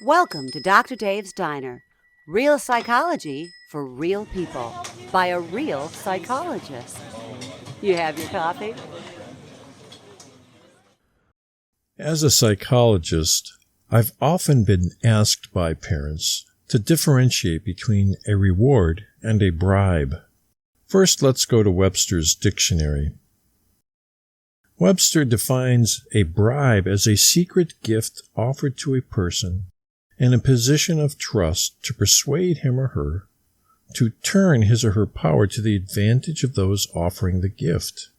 Welcome to Dr. Dave's Diner. Real psychology for real people by a real psychologist. You have your coffee? As a psychologist, I've often been asked by parents to differentiate between a reward and a bribe. First, let's go to Webster's dictionary. Webster defines a bribe as a secret gift offered to a person in a position of trust to persuade him or her to turn his or her power to the advantage of those offering the gift.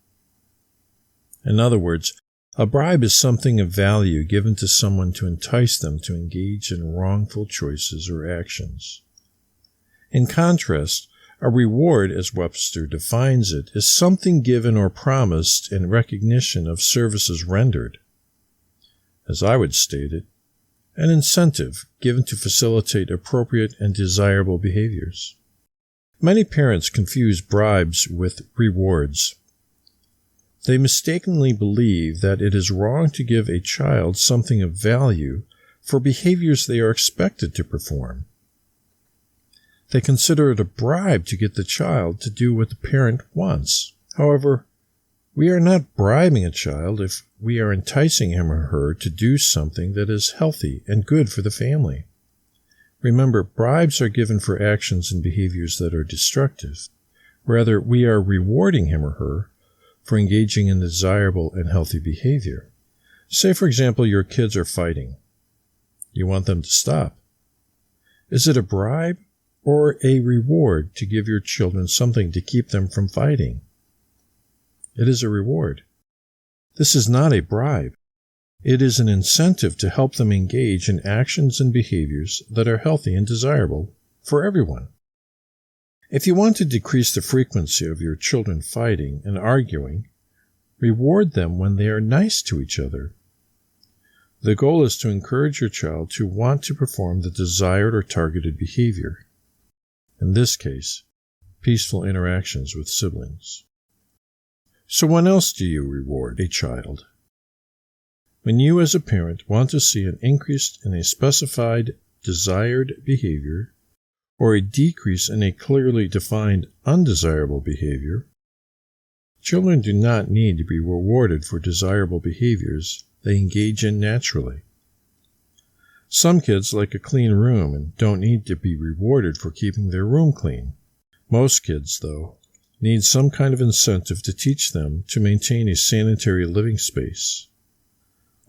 In other words, a bribe is something of value given to someone to entice them to engage in wrongful choices or actions. In contrast, a reward, as Webster defines it, is something given or promised in recognition of services rendered. As I would state it, an incentive given to facilitate appropriate and desirable behaviors. Many parents confuse bribes with rewards. They mistakenly believe that it is wrong to give a child something of value for behaviors they are expected to perform. They consider it a bribe to get the child to do what the parent wants. However, we are not bribing a child if we are enticing him or her to do something that is healthy and good for the family. Remember, bribes are given for actions and behaviors that are destructive. Rather, we are rewarding him or her for engaging in desirable and healthy behavior. Say, for example, your kids are fighting. You want them to stop. Is it a bribe or a reward to give your children something to keep them from fighting? It is a reward. This is not a bribe. It is an incentive to help them engage in actions and behaviors that are healthy and desirable for everyone. If you want to decrease the frequency of your children fighting and arguing, reward them when they are nice to each other. The goal is to encourage your child to want to perform the desired or targeted behavior. In this case, peaceful interactions with siblings. So when else do you reward a child? When you as a parent want to see an increase in a specified desired behavior or a decrease in a clearly defined undesirable behavior, children do not need to be rewarded for desirable behaviors they engage in naturally. Some kids like a clean room and don't need to be rewarded for keeping their room clean. Most kids, though, need some kind of incentive to teach them to maintain a sanitary living space.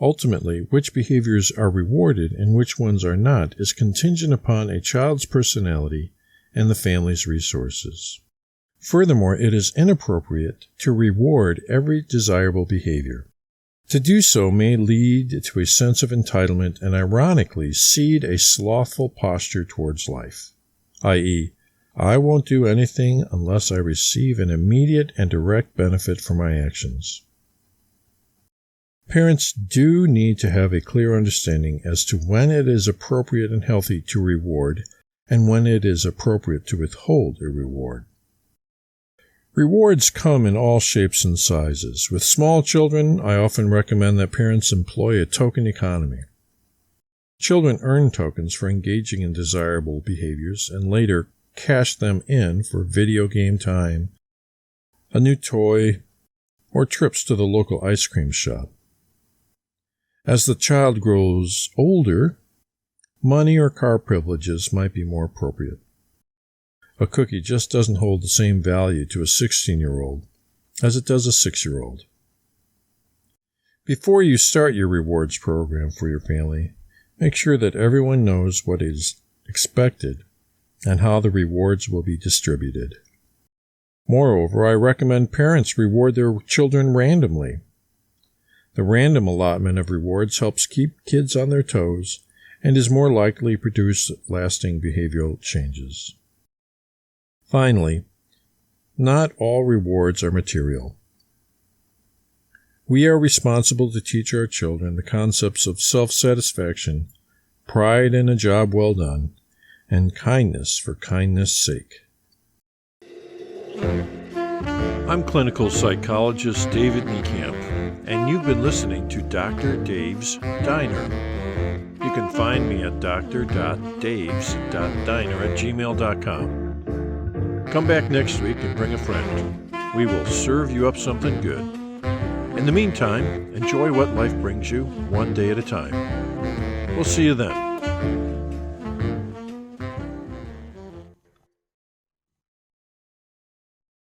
Ultimately, which behaviors are rewarded and which ones are not is contingent upon a child's personality and the family's resources. Furthermore, it is inappropriate to reward every desirable behavior. To do so may lead to a sense of entitlement and ironically seed a slothful posture towards life, i.e., I won't do anything unless I receive an immediate and direct benefit from my actions. Parents do need to have a clear understanding as to when it is appropriate and healthy to reward and when it is appropriate to withhold a reward. Rewards come in all shapes and sizes. With small children, I often recommend that parents employ a token economy. Children earn tokens for engaging in desirable behaviors and later cash them in for video game time, a new toy, or trips to the local ice cream shop. As the child grows older, money or car privileges might be more appropriate. A cookie just doesn't hold the same value to a 16-year-old as it does a 6-year-old. Before you start your rewards program for your family, make sure that everyone knows what is expected and how the rewards will be distributed. Moreover, I recommend parents reward their children randomly. The random allotment of rewards helps keep kids on their toes and is more likely to produce lasting behavioral changes. Finally, not all rewards are material. We are responsible to teach our children the concepts of self-satisfaction, pride in a job well done, and kindness for kindness' sake. I'm clinical psychologist David NieKamp. and you've been listening to Dr. Dave's Diner. You can find me at dr.daves.diner@gmail.com. Come back next week and bring a friend. We will serve you up something good. In the meantime, enjoy what life brings you one day at a time. We'll see you then.